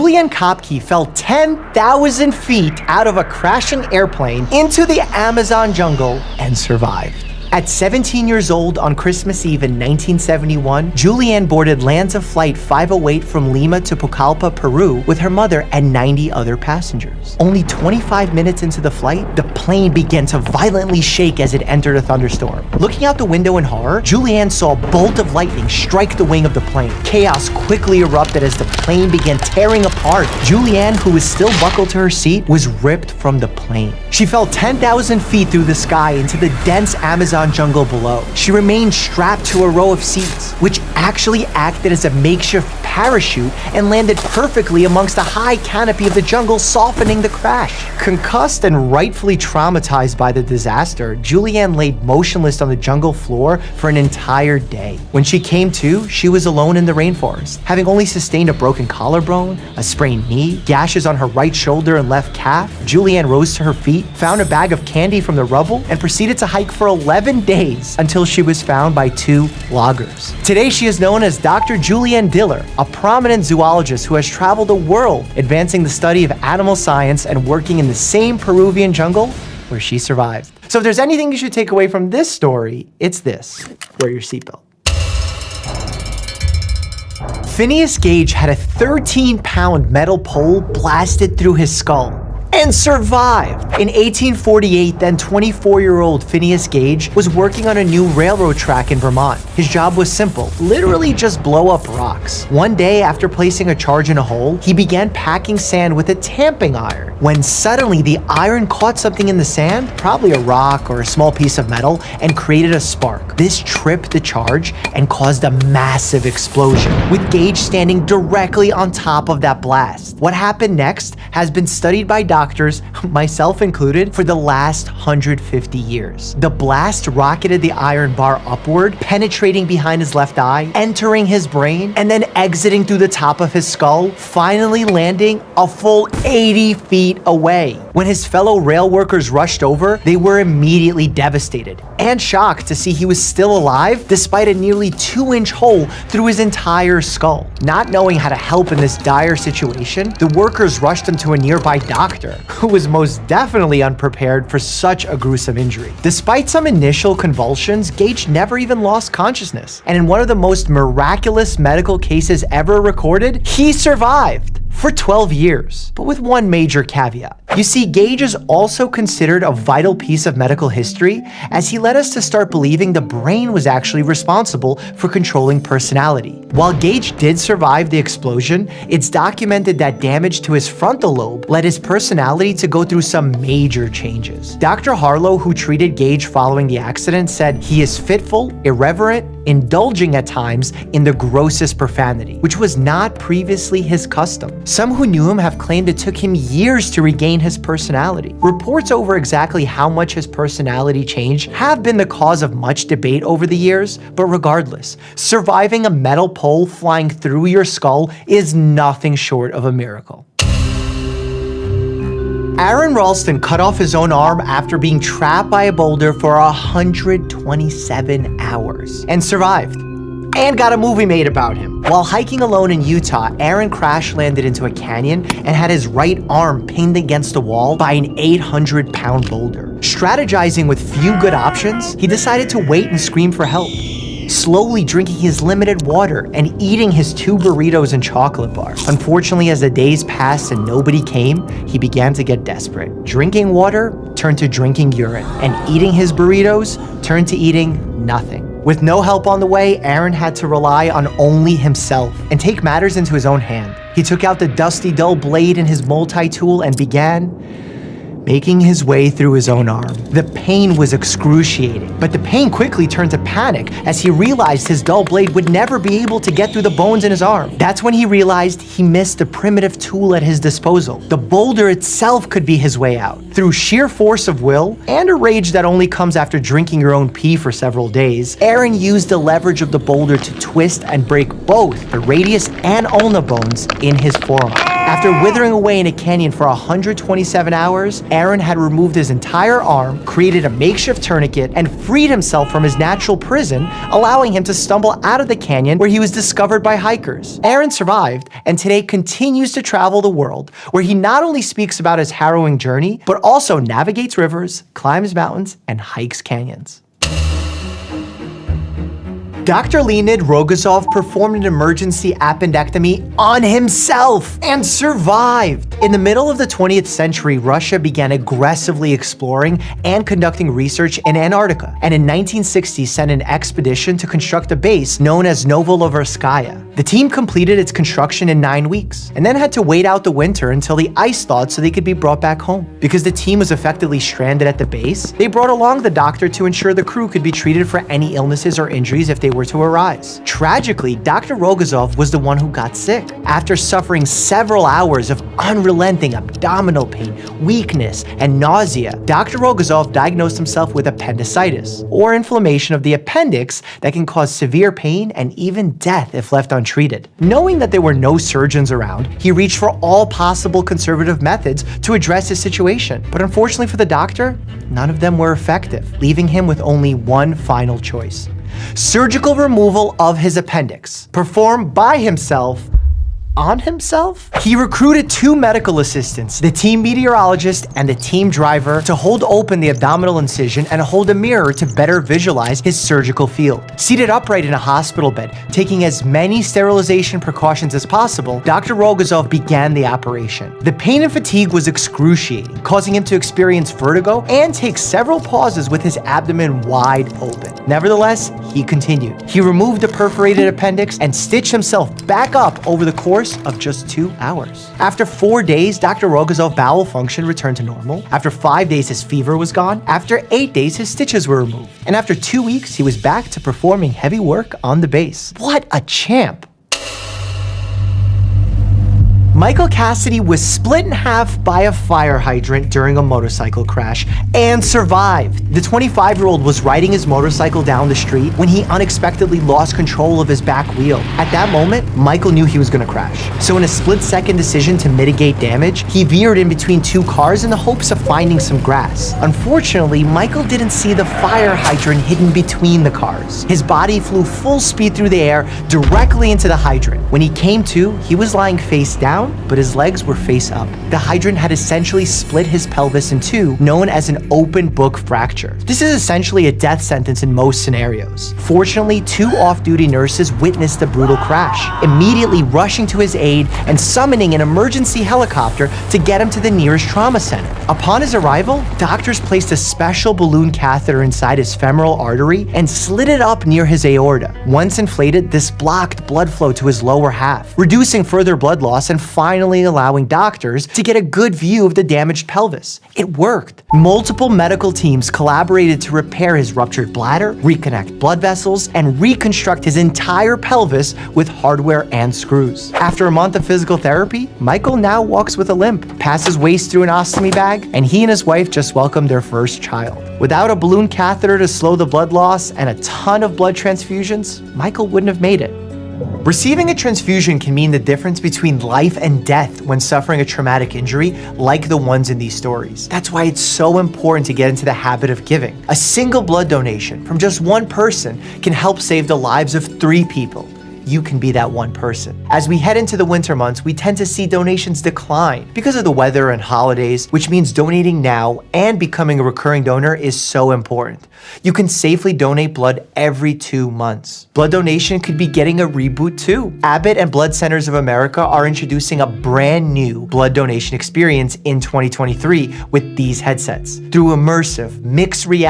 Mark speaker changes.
Speaker 1: Julian Kopke fell 10,000 feet out of a crashing airplane into the Amazon jungle and survived. At 17 years old on Christmas Eve in 1971, Julianne boarded Lands of Flight 508 from Lima to Pucallpa, Peru, with her mother and 90 other passengers. Only 25 minutes into the flight, the plane began to violently shake as it entered a thunderstorm. Looking out the window in horror, Julianne saw a bolt of lightning strike the wing of the plane. Chaos quickly erupted as the plane began tearing apart. Julianne, who was still buckled to her seat, was ripped from the plane. She fell 10,000 feet through the sky into the dense Amazon jungle below. She remained strapped to a row of seats, which actually acted as a makeshift parachute and landed perfectly amongst the high canopy of the jungle, softening the crash. Concussed and rightfully traumatized by the disaster, Julianne laid motionless on the jungle floor for an entire day. When she came to, she was alone in the rainforest, having only sustained a broken collarbone, a sprained knee, gashes on her right shoulder and left calf. Julianne rose to her feet, found a bag of candy from the rubble, and proceeded to hike for 11 days until she was found by 2 loggers. Today, she is known as Dr. Julianne Diller, a prominent zoologist who has traveled the world advancing the study of animal science and working in the same Peruvian jungle where she survived. So if there's anything you should take away from this story, it's this: wear your seatbelt. Phineas Gage had a 13-pound metal pole blasted through his skull and survived. In 1848, then 24-year-old Phineas Gage was working on a new railroad track in Vermont. His job was simple, literally just blow up rocks. One day, after placing a charge in a hole, he began packing sand with a tamping iron, when suddenly the iron caught something in the sand, probably a rock or a small piece of metal, and created a spark. This tripped the charge and caused a massive explosion, with Gage standing directly on top of that blast. What happened next has been studied by doctors, myself included, for the last 150 years. The blast rocketed the iron bar upward, penetrating behind his left eye, entering his brain, and then exiting through the top of his skull, finally landing a full 80 feet away. When his fellow rail workers rushed over, they were immediately devastated and shocked to see he was still alive despite a nearly 2-inch hole through his entire skull. Not knowing how to help in this dire situation, the workers rushed him to a nearby doctor, who was most definitely unprepared for such a gruesome injury. Despite some initial convulsions, Gage never even lost consciousness, and in one of the most miraculous medical cases ever recorded, he survived for 12 years, but with one major caveat. You see, Gage is also considered a vital piece of medical history, as he led us to start believing the brain was actually responsible for controlling personality. While Gage did survive the explosion, it's documented that damage to his frontal lobe led his personality to go through some major changes. Dr. Harlow, who treated Gage following the accident, said he is fitful, irreverent, indulging at times in the grossest profanity, which was not previously his custom. Some who knew him have claimed it took him years to regain his personality. Reports over exactly how much his personality changed have been the cause of much debate over the years, but regardless, surviving a metal pole flying through your skull is nothing short of a miracle. Aaron Ralston cut off his own arm after being trapped by a boulder for 127 hours and survived, and got a movie made about him. While hiking alone in Utah, Aaron crash-landed into a canyon and had his right arm pinned against a wall by an 800-pound boulder. Strategizing with few good options, he decided to wait and scream for help, slowly drinking his limited water and eating his 2 burritos and chocolate bar. Unfortunately, as the days passed and nobody came, he began to get desperate. Drinking water turned to drinking urine, and eating his burritos turned to eating nothing. With no help on the way, Aaron had to rely on only himself and take matters into his own hand. He took out the dusty, dull blade in his multi-tool and began making his way through his own arm. The pain was excruciating, but the pain quickly turned to panic as he realized his dull blade would never be able to get through the bones in his arm. That's when he realized he missed the primitive tool at his disposal. The boulder itself could be his way out. Through sheer force of will and a rage that only comes after drinking your own pee for several days, Aaron used the leverage of the boulder to twist and break both the radius and ulna bones in his forearm. After withering away in a canyon for 127 hours, Aaron had removed his entire arm, created a makeshift tourniquet, and freed himself from his natural prison, allowing him to stumble out of the canyon where he was discovered by hikers. Aaron survived, and today continues to travel the world, where he not only speaks about his harrowing journey, but also navigates rivers, climbs mountains, and hikes canyons. Dr. Leonid Rogozov performed an emergency appendectomy on himself and survived. In the middle of the 20th century, Russia began aggressively exploring and conducting research in Antarctica, and in 1960 sent an expedition to construct a base known as Novolovorskaya. The team completed its construction in 9 weeks, and then had to wait out the winter until the ice thawed so they could be brought back home. Because the team was effectively stranded at the base, they brought along the doctor to ensure the crew could be treated for any illnesses or injuries if they were to arise. Tragically, Dr. Rogozov was the one who got sick. After suffering several hours of unrelenting abdominal pain, weakness, and nausea, Dr. Rogozov diagnosed himself with appendicitis, or inflammation of the appendix that can cause severe pain and even death if left untreated. Knowing that there were no surgeons around, he reached for all possible conservative methods to address his situation. But unfortunately for the doctor, none of them were effective, leaving him with only one final choice: surgical removal of his appendix, performed by himself on himself? He recruited 2 medical assistants, the team meteorologist and the team driver, to hold open the abdominal incision and hold a mirror to better visualize his surgical field. Seated upright in a hospital bed, taking as many sterilization precautions as possible, Dr. Rogozov began the operation. The pain and fatigue was excruciating, causing him to experience vertigo and take several pauses with his abdomen wide open. Nevertheless, he continued. He removed the perforated appendix and stitched himself back up over the course of just 2 hours. After 4 days, Dr. Rogozov's bowel function returned to normal. After 5 days, his fever was gone. After 8 days, his stitches were removed. And after 2 weeks, he was back to performing heavy work on the base. What a champ! Michael Cassidy was split in half by a fire hydrant during a motorcycle crash and survived. The 25-year-old was riding his motorcycle down the street when he unexpectedly lost control of his back wheel. At that moment, Michael knew he was going to crash. So in a split-second decision to mitigate damage, he veered in between 2 cars in the hopes of finding some grass. Unfortunately, Michael didn't see the fire hydrant hidden between the cars. His body flew full speed through the air directly into the hydrant. When he came to, he was lying face down, but his legs were face up. The hydrant had essentially split his pelvis in 2, known as an open book fracture. This is essentially a death sentence in most scenarios. Fortunately, 2 off-duty nurses witnessed the brutal crash, immediately rushing to his aid and summoning an emergency helicopter to get him to the nearest trauma center. Upon his arrival, doctors placed a special balloon catheter inside his femoral artery and slid it up near his aorta. Once inflated, this blocked blood flow to his lower half, reducing further blood loss and finally allowing doctors to get a good view of the damaged pelvis. It worked. Multiple medical teams collaborated to repair his ruptured bladder, reconnect blood vessels, and reconstruct his entire pelvis with hardware and screws. After a month of physical therapy, Michael now walks with a limp, passes waste through an ostomy bag, and he and his wife just welcomed their first child. Without a balloon catheter to slow the blood loss and a ton of blood transfusions, Michael wouldn't have made it. Receiving a transfusion can mean the difference between life and death when suffering a traumatic injury like the ones in these stories. That's why it's so important to get into the habit of giving. A single blood donation from just one person can help save the lives of 3 people. You can be that one person. As we head into the winter months, we tend to see donations decline because of the weather and holidays, which means donating now and becoming a recurring donor is so important. You can safely donate blood every 2 months. Blood donation could be getting a reboot too. Abbott and Blood Centers of America are introducing a brand new blood donation experience in 2023 with these headsets. Through immersive, mixed reality